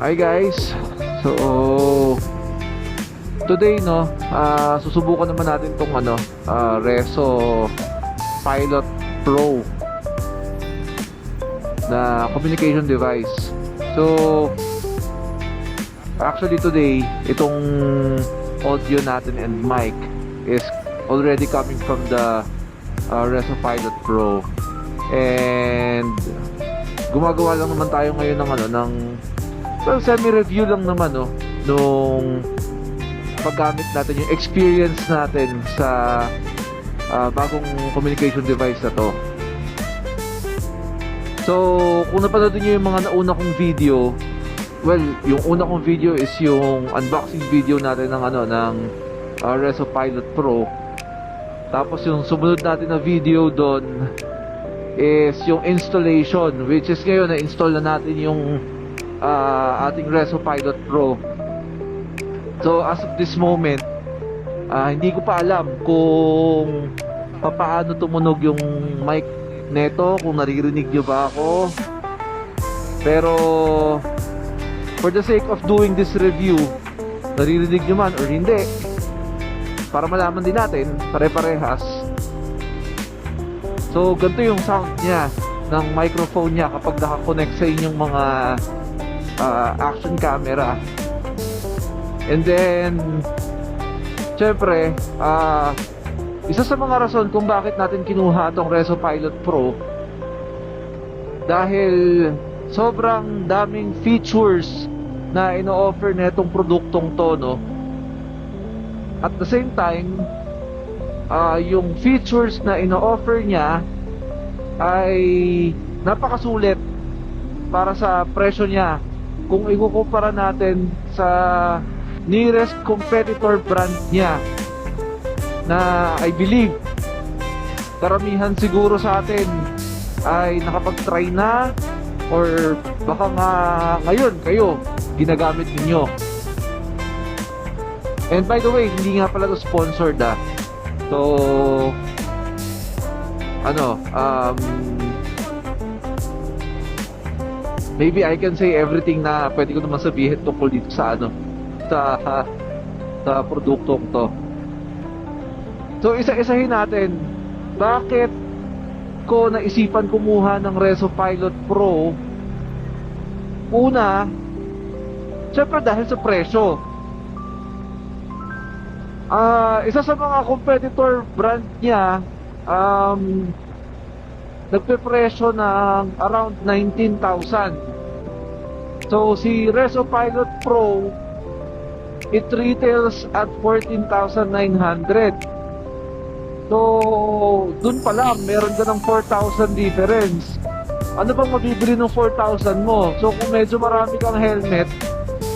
Hi guys. So today susubukan naman natin tong Reso Pilot Pro na communication device. So actually today itong audio natin and mic is already coming from the Reso Pilot Pro, and gumagawa lang naman tayo ngayon ng semi-review lang naman nung paggamit natin, yung experience natin sa bagong communication device na to. So kung napanood niyo yung mga nauna kong video, well, yung una kong video is yung unboxing video natin ng Reso Pilot Pro. Tapos yung sumunod natin na video doon is yung installation, which is ngayon na-install na natin yung ating Reso Pilot Pro. So as of this moment, hindi ko pa alam kung paano tumunog yung mic neto, kung naririnig nyo ba ako. Pero for the sake of doing this review, naririnig nyo man or hindi, para malaman din natin pare-parehas. So ganito yung sound niya ng microphone niya kapag nakakonect sa inyong mga action camera. And then syempre, isa sa mga rason kung bakit natin kinuha tong Reso Pilot Pro, dahil sobrang daming features na ino-offer na itong produktong to, no? At the same time, yung features na ino-offer niya ay napakasulit para sa presyo niya kung ikukumpara natin sa nearest competitor brand niya, na I believe karamihan siguro sa atin ay nakapag-try na, or baka nga ngayon kayo ginagamit ninyo. And by the way, hindi nga pala to sponsored So maybe I can say everything na pwede ko naman sabihin tungkol dito sa sa produktong to. So isa-isahin natin bakit ko naisipan kumuha ng Reso Pilot Pro. Una, syempre dahil sa presyo. Isa sa mga competitor brand niya, nagpe-presyo ng around 19,000. So si Reso Pilot Pro, it retails at 14,900. So dun pa lang meron ka ng 4,000 difference. Ano bang mabibili ng 4,000 mo? So kung medyo marami kang helmet,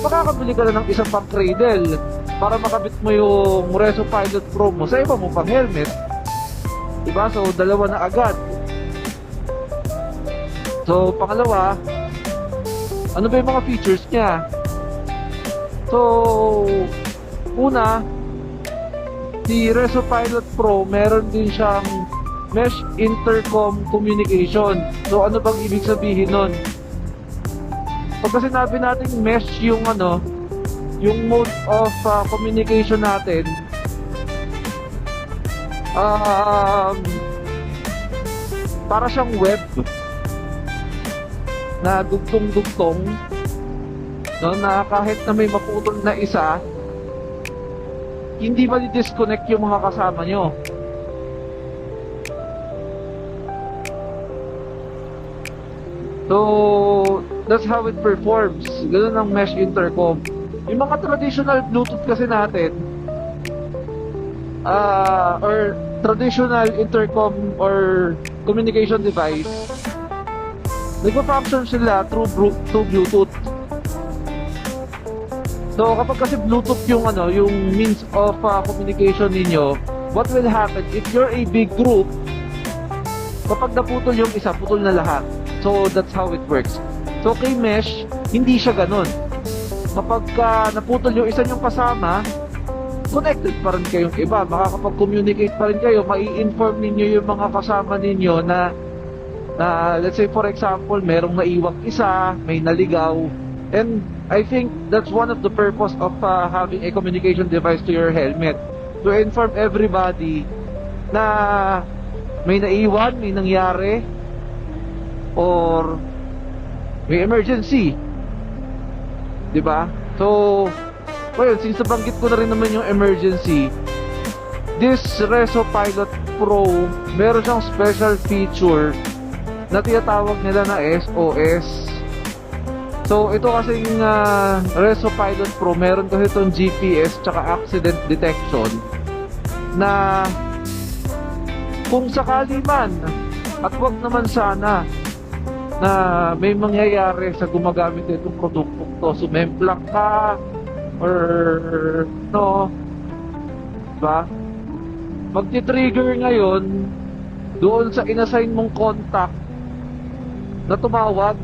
makakabili ka na ng isang pang cradle para makabit mo yung Reso Pilot Pro mo sa iba mo pang helmet, diba? So dalawa na agad. So pangalawa, ano ba yung mga features niya? So una, si Reso Pilot Pro meron din siyang mesh intercom communication. So ano bang ibig sabihin nun? Pag sinabi natin mesh yung yung mode of communication natin, para siyang web na dugtong-dugtong, no, na kahit na may maputol na isa, hindi ma-disconnect yung mga kasama nyo. So that's how it performs. Ganun ang mesh intercom. Yung mga traditional Bluetooth kasi natin, or traditional intercom or communication device, nagpa-function sila through Bluetooth. So kapag kasi Bluetooth yung means of communication ninyo, what will happen if you're a big group, kapag naputol yung isa, putol na lahat. So that's how it works. So kay mesh, hindi siya ganun. Kapag naputol yung isa nyong kasama, connected pa rin kayong iba, makakapag-communicate pa rin kayo, mai-inform ninyo yung mga kasama ninyo na let's say for example, merong naiwang isa, may naligaw, And I think that's one of the purpose of having a communication device to your helmet, to inform everybody na may naiwan, may nangyari, or may emergency. Diba? So, well, since nabanggit ko na rin naman yung emergency, this Reso Pilot Pro, meron siyang special feature na tinatawag nila na SOS. So, ito kasing Reso Pilot Pro, meron kasi itong GPS tsaka accident detection na kung sakali man, at wag naman sana na may mangyayari sa gumagamit itong produktong to, sumemplang ka or no, diba? Magti-trigger ngayon doon sa inassign mong contact na tumawag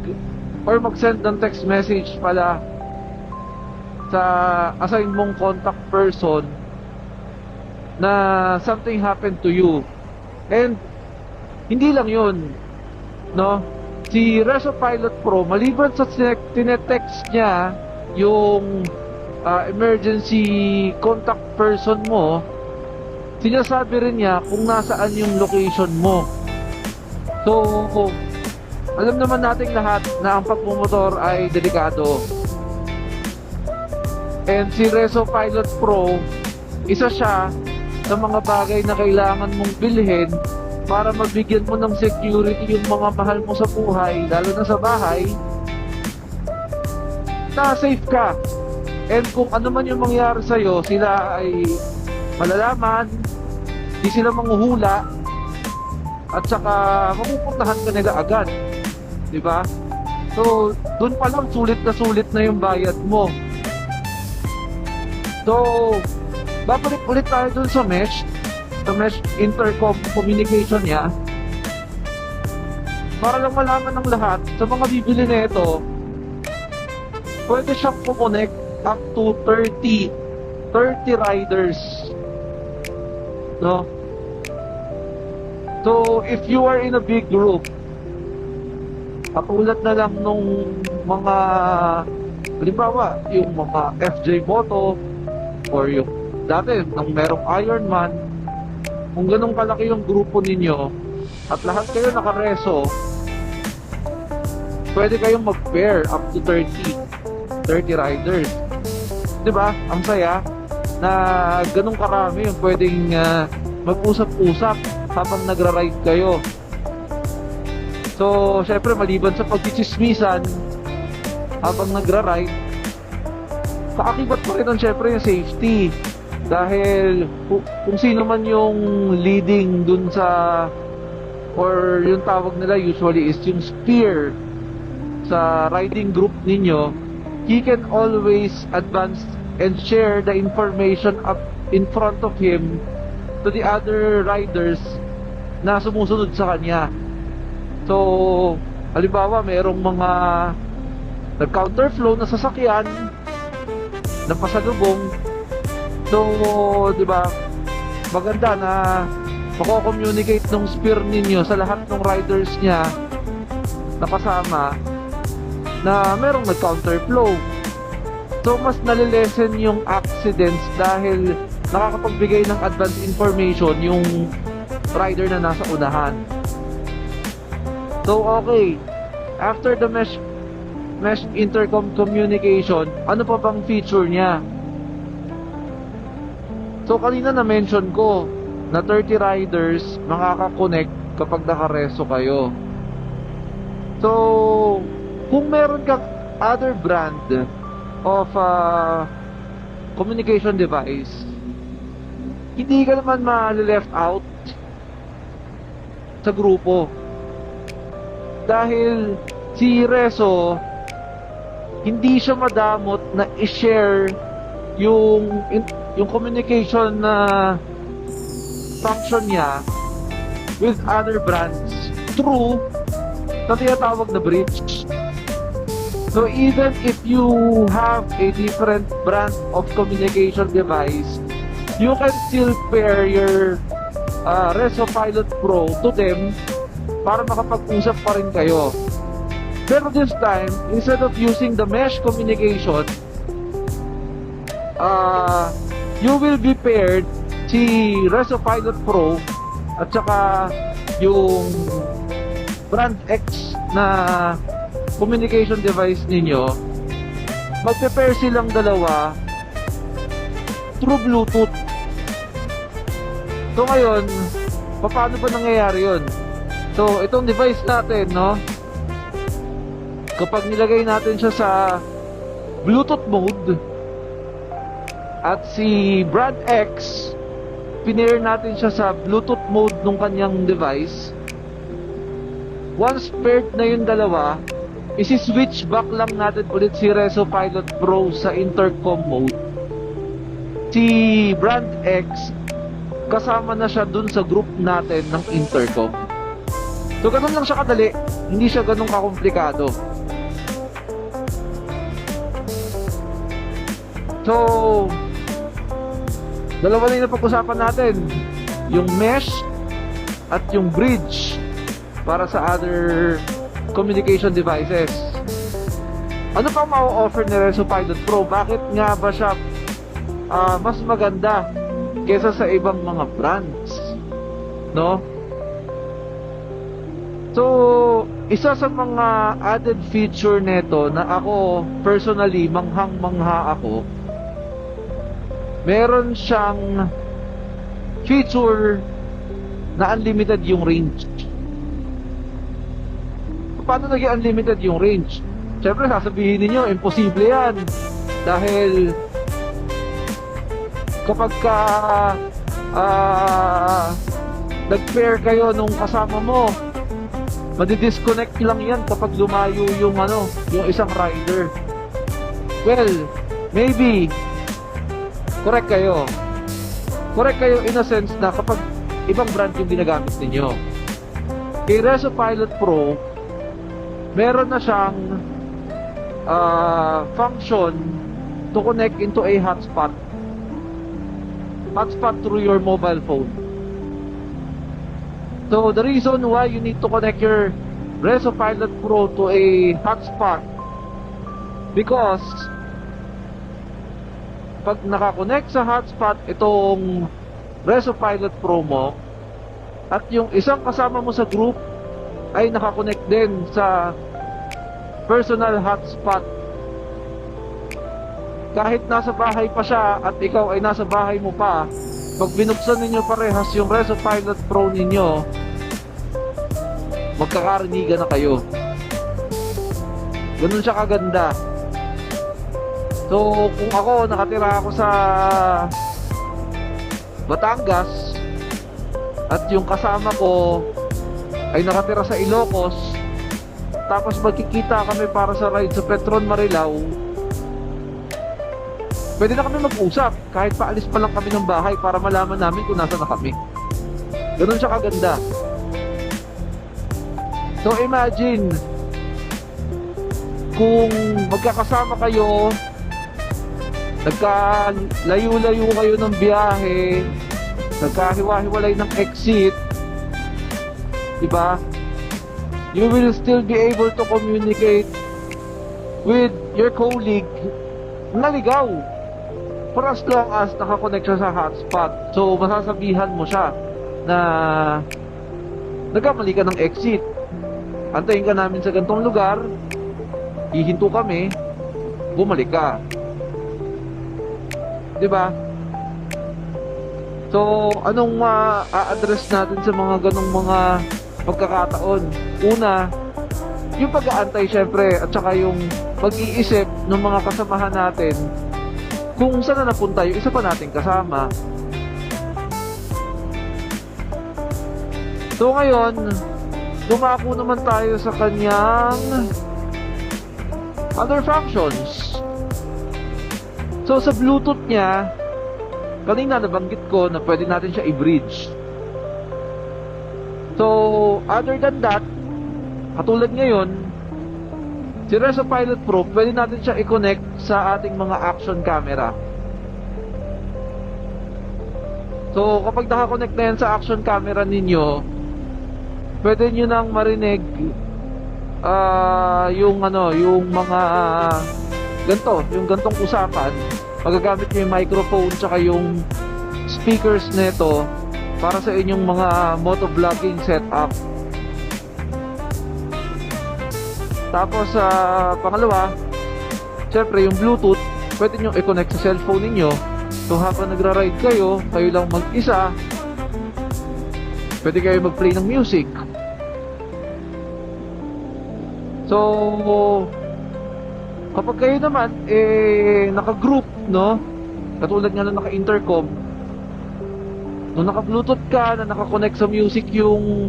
or mag-send ng text message pala sa assign mong contact person na something happened to you. And hindi lang yun, no? Si Reso Pilot Pro, maliban sa tinetext niya yung emergency contact person mo, sinasabi rin niya kung nasaan yung location mo. So, alam naman nating lahat na ang pagmumotor ay delikado. And si Reso Pilot Pro, isa siya sa mga bagay na kailangan mong bilhin para mabigyan mo ng security yung mga mahal mo sa buhay, lalo na sa bahay, na safe ka. And kung ano man yung mangyari sa'yo, sila ay malalaman, di sila manghuhula, at saka mapupuntahan ka nila agad. Diba? So, dun pa lang sulit na yung bayad mo. So, babalik ulit tayo dun sa mesh intercom communication niya, para lang malaman ng lahat sa mga bibili nito, pwede siyang connect up to 30 riders, no? So if you are in a big group, katulad na lang nung mga, halimbawa yung mga FJ Moto or yung dati nang merong Ironman, kung ganun kalaki yung grupo ninyo at lahat kayo nakareso, pwede kayong mag-pair up to 30 riders. Diba? Ang saya na ganun karami yung pwedeng mag-usap-usap habang nagra-ride kayo. So, syempre maliban sa pagchichismisan habang nagra-ride, kaakibat pa rin syempre yung safety. Dahil kung sino man yung leading dun sa, or yung tawag nila usually is yung spear sa riding group ninyo, he can always advance and share the information up in front of him to the other riders na sumusunod sa kanya. So, halimbawa mayroong mga nag-counterflow na sasakyan na pasalubong. So, di ba, maganda na mako-communicate ng spear ninyo sa lahat ng riders niya na kasama na merong nag-counterflow. So, mas nalilesen yung accidents dahil nakakapagbigay ng advance information yung rider na nasa unahan. So, okay. After the mesh intercom communication, ano pa bang feature niya? So, kanina na-mention ko na 30 riders makaka-connect kapag nakareso kayo. So, kung meron kang other brand of communication device, hindi ka naman ma-left out sa grupo. Dahil si Reso, hindi siya madamot na i-share yung communication na function niya with other brands through na tinatawag na bridge. So even if you have a different brand of communication device, you can still pair your Reso Pilot Pro to them para makapag-usap pa rin kayo. Pero this time, instead of using the mesh communication, you will be paired si Reso Pilot Pro at saka yung Brand X na communication device ninyo. Magpe-pair silang dalawa through Bluetooth. So ngayon, paano ba nangyayari yun? So itong device natin, no? Kapag nilagay natin siya sa Bluetooth mode at si Brand X, pinair natin siya sa Bluetooth mode ng kanyang device. Once paired na yung dalawa, isi-switch back lang natin ulit si Reso Pilot Pro sa intercom mode. Si Brand X, kasama na siya dun sa group natin ng intercom. So ganun lang siya kadali, hindi siya ganun kakomplikado. So dalawa na yung napag-usapan natin, yung mesh at yung bridge para sa other communication devices. Ano pa ma-offer ni Reso Pilot Pro? Bakit nga ba siya mas maganda kesa sa ibang mga brands, no? So isa sa mga added feature nito na ako personally manghang-mangha ako, meron siyang feature na unlimited yung range. Paano naging unlimited yung range? Siyempre sasabihin niyo imposible yan dahil kapag ka nag-pair kayo nung kasama mo, madi-disconnect lang yan kapag lumayo yung yung isang rider. Well, maybe correct kayo. Correct kayo in a sense na kapag ibang brand yung ginagamit ninyo. Kay Reso Pilot Pro, meron na siyang function to connect into a hotspot. Hotspot through your mobile phone. So the reason why you need to connect your Reso Pilot Pro to a hotspot, because pag nakakonect sa hotspot itong Reso Pilot Pro mo at yung isang kasama mo sa group ay nakakonect din sa personal hotspot, kahit nasa bahay pa siya at ikaw ay nasa bahay mo pa, pag binuksan ninyo parehas yung Reso Pilot Pro ninyo, magkakarinigan na kayo. Ganun siya kaganda. So kung ako, nakatira ako sa Batangas at yung kasama ko ay nakatira sa Ilocos, tapos magkikita kami para sa ride sa Petron Marilao, pwede na kami mag-usap kahit paalis pa lang kami ng bahay para malaman namin kung nasa na kami. Ganun siya kaganda. So imagine kung magkakasama kayo, nagkalayo-layo kayo ng biyahe, nagkahiwa-hiwalay ng exit, diba? You will still be able to communicate with your colleague na ligaw for as long as nakakonect siya sa hotspot. So masasabihan mo siya na nagkamali ka ng exit, antayin ka namin sa gantong lugar, hihinto kami, bumalik ka, diba? So anong a-address natin sa mga ganong mga pagkakataon? Una, yung pag-aantay syempre, at saka yung pag-iisip ng mga kasamahan natin kung saan na napunta yung isa pa nating kasama. So ngayon, dumako naman tayo sa kanyang other functions. So sa Bluetooth niya, kanina nabanggit ko na pwede natin siya i-bridge. So other than that, katulad ngayon, si Reso Pilot Pro, pwede natin siya i-connect sa ating mga action camera. So kapag naka-connect na yan sa action camera ninyo, pwede nyo nang marinig yung ano, yung mga yung gantong usapan, magagamit nyo yung microphone tsaka yung speakers nito para sa inyong mga motovlogging setup. Tapos pangalawa, syempre yung Bluetooth, pwede nyo i-connect sa cellphone ninyo. So habang nagra-ride kayo lang mag-isa, pwede kayo mag-play ng music. So kapag kayo naman naka-group, no? Katulad nga na naka-intercom, nung naka-Bluetooth ka, na naka-connect sa music yung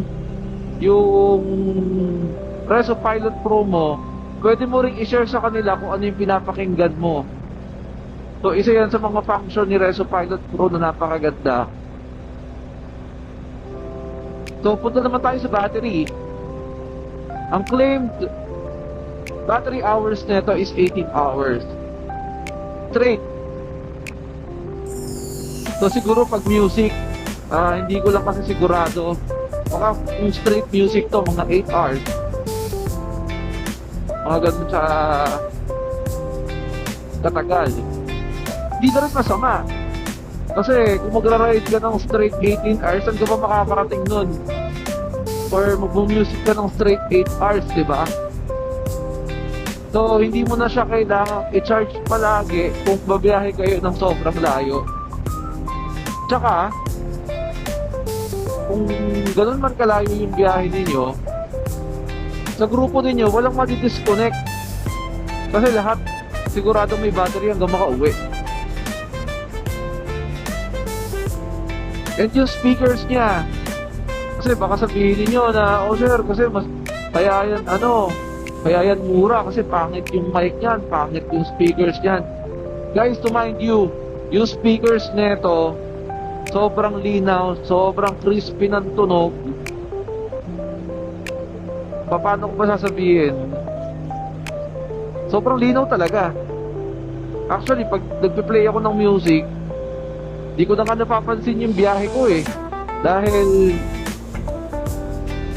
Reso Pilot Pro mo, pwede mo ring i-share sa kanila kung ano yung pinapakinggan mo. So isa yan sa mga function ni Reso Pilot Pro na napakaganda. So punta naman tayo sa battery. Ang claimed battery hours nito is 18 hours straight. So siguro pag music, hindi ko lang kasi sigurado, baka yung straight music to mga 8 hours, mga ganun sa katagal. Hindi na rin masama, kasi kung magra-ride ka ng straight 18 hours, saan ka ba makakarating nun? Or mag-music ka ng straight 8 hours, diba? So hindi mo na siya kailangang i-charge palagi kung babiyahe kayo ng sobrang layo. Tsaka kung ganun man kalayo yung biyahe ninyo, sa grupo ninyo walang madi-disconnect, kasi lahat sigurado may battery hanggang makauwi. And yung speakers niya, kasi baka sabihin niyo na, oh sir, kasi mas kaya yan mura kasi pangit yung mic niyan, pangit yung speakers niyan. Guys, to mind you, yung speakers nito sobrang linaw, sobrang crispy ng tunog. Paano ko ba sasabihin? Sobrang linaw talaga. Actually, pag nagpe-play ako ng music, di ko na nga napapansin yung biyahe ko dahil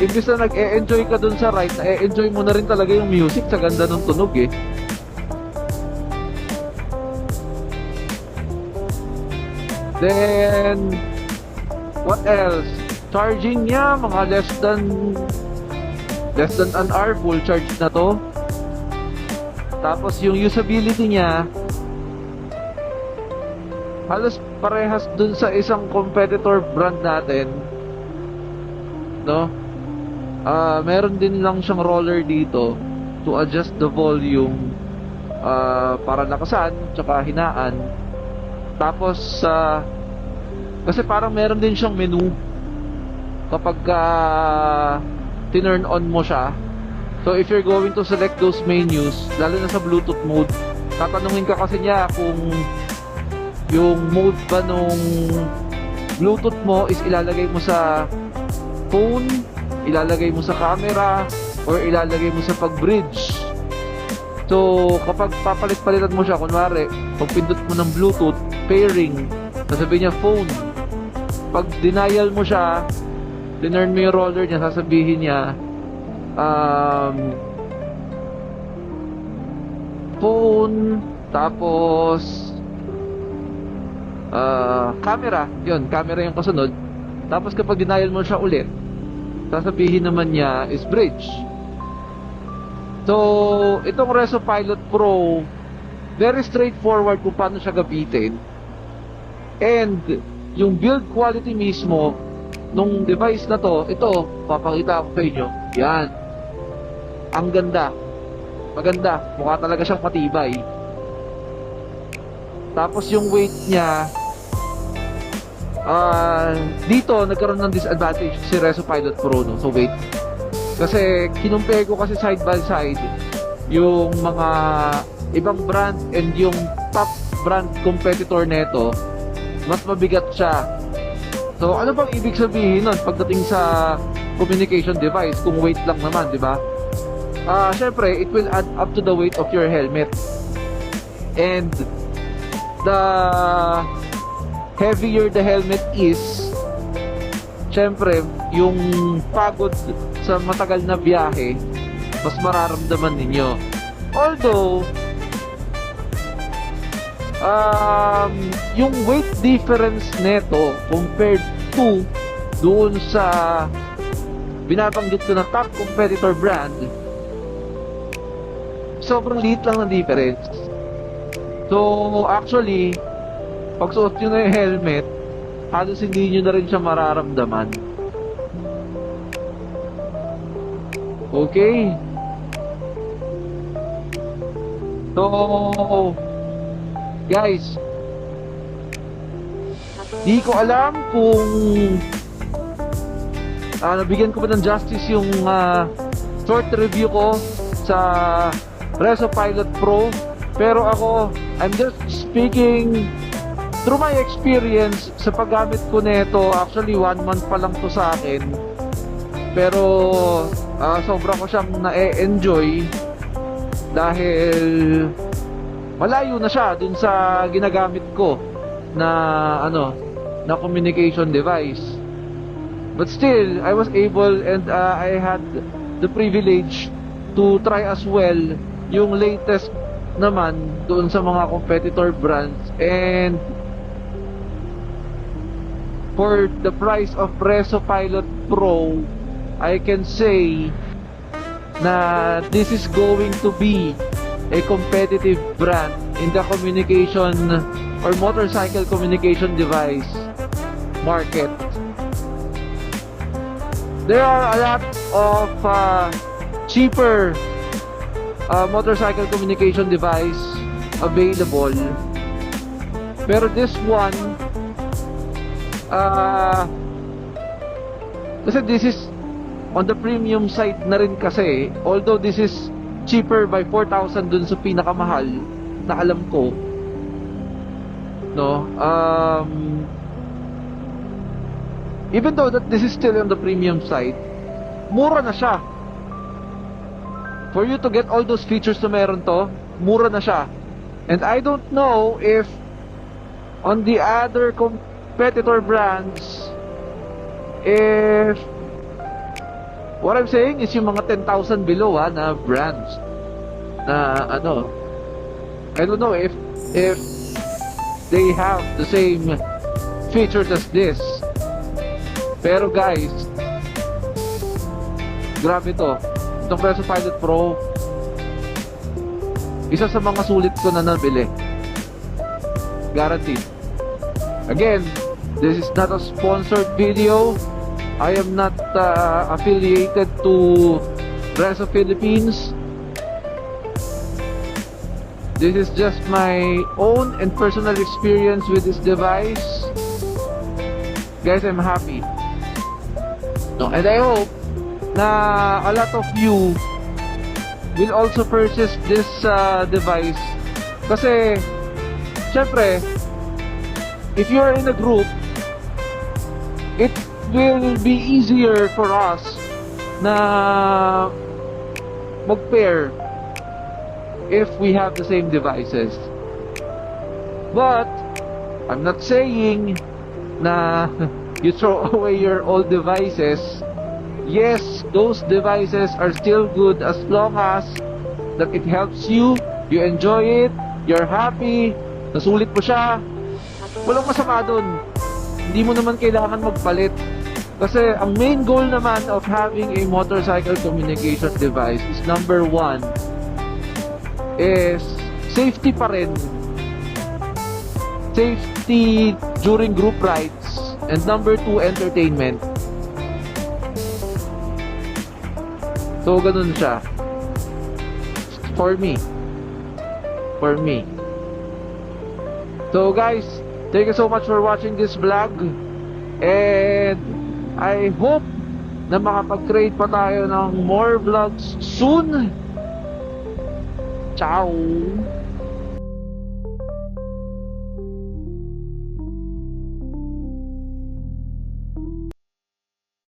imbis na nag-e-enjoy ka dun sa ride, na-e-enjoy mo na rin talaga yung music sa ganda ng tunog Then what else? Charging niya mga less than an hour, full charge na to. Tapos yung usability niya halos parehas dun sa isang competitor brand natin, no? Meron din lang siyang roller dito to adjust the volume para lakasan tsaka hinaan. Tapos kasi parang meron din siyang menu kapag tinurn on mo siya. So if you're going to select those menus, lalo na sa Bluetooth mode, tatanungin ka kasi niya kung yung mode ba nung Bluetooth mo is ilalagay mo sa phone, ilalagay mo sa camera, or ilalagay mo sa pag-bridge. So kapag papalit-palitan mo siya, kunwari pag pindot mo ng Bluetooth pairing, sasabihin niya phone. Pag denial mo siya, tinurn mo yung roller niya, sasabihin niya phone, tapos camera. Yun, camera yung kasunod. Tapos kapag denial mo siya ulit, sasabihin naman niya is bridge. So itong Reso Pilot Pro, very straightforward kung paano siya gamitin. And yung build quality mismo nung device na to, ito, papakita ko sa inyo. Yan. Ang ganda. Maganda. Mukha talaga siyang matibay. Tapos yung weight niya, dito nagkaroon ng disadvantage si Reso Pilot Pro, no? So weight. Kasi kinumpare ko kasi side by side yung mga ibang brand and yung top brand competitor neto, mas mabigat siya. So ano bang ibig sabihin nun pagdating sa communication device kung weight lang naman, di ba? Syempre, it will add up to the weight of your helmet. And the heavier the helmet is, syempre, yung pagod sa matagal na biyahe, mas mararamdaman ninyo. Although, yung weight difference neto compared to doon sa binabanggit ko na top competitor brand, sobrang liit lang ng difference. So, actually, pag suot nyo na yung helmet, halos hindi nyo na rin siya mararamdaman. Okay? So, guys, di ko alam kung nabigyan ko ba ng justice yung short review ko sa Reso Pilot Pro, pero ako, I'm just speaking through my experience sa paggamit ko nito. Actually 1 month pa lang to sa akin, pero sobra ko siyang na-enjoy dahil malayo na siya dun sa ginagamit ko na na communication device. But still, I was able and I had the privilege to try as well yung latest naman doon sa mga competitor brands, and for the price of Reso Pilot Pro, I can say na this is going to be a competitive brand in the communication or motorcycle communication device market. There are a lot of cheaper motorcycle communication device available, pero this one kasi this is on the premium side na rin kasi, although this is cheaper by 4,000 dun sa pinakamahal na alam ko, no? Even though that this is still on the premium side, mura na siya. For you to get all those features na meron to, mura na siya. And I don't know if on the other competitor brands, if what I'm saying is yung mga 10,000 below na brands na I don't know if they have the same features as this. Pero guys, grabe to. Itong Reso Pilot Pro, isa sa mga sulit ko na nabili. Guaranteed. Again, this is not a sponsored video. I am not affiliated to Reso Philippines. This is just my own and personal experience with this device. Guys, I'm happy. No, and I hope na a lot of you will also purchase this device, kasi syempre if you're in a group, it will be easier for us na mag-pair if we have the same devices. But I'm not saying na you throw away your old devices. Yes, those devices are still good as long as that it helps you, you enjoy it, you're happy, nasulit mo siya. Walang masama dun. Hindi mo naman kailangan magpalit. Kasi ang main goal naman of having a motorcycle communication device is number 1 is safety pa rin. Safety during group rides, and number 2, entertainment. So, ganun siya. For me. So, guys, thank you so much for watching this vlog. And I hope na makapag-create pa tayo ng more vlogs soon. Ciao!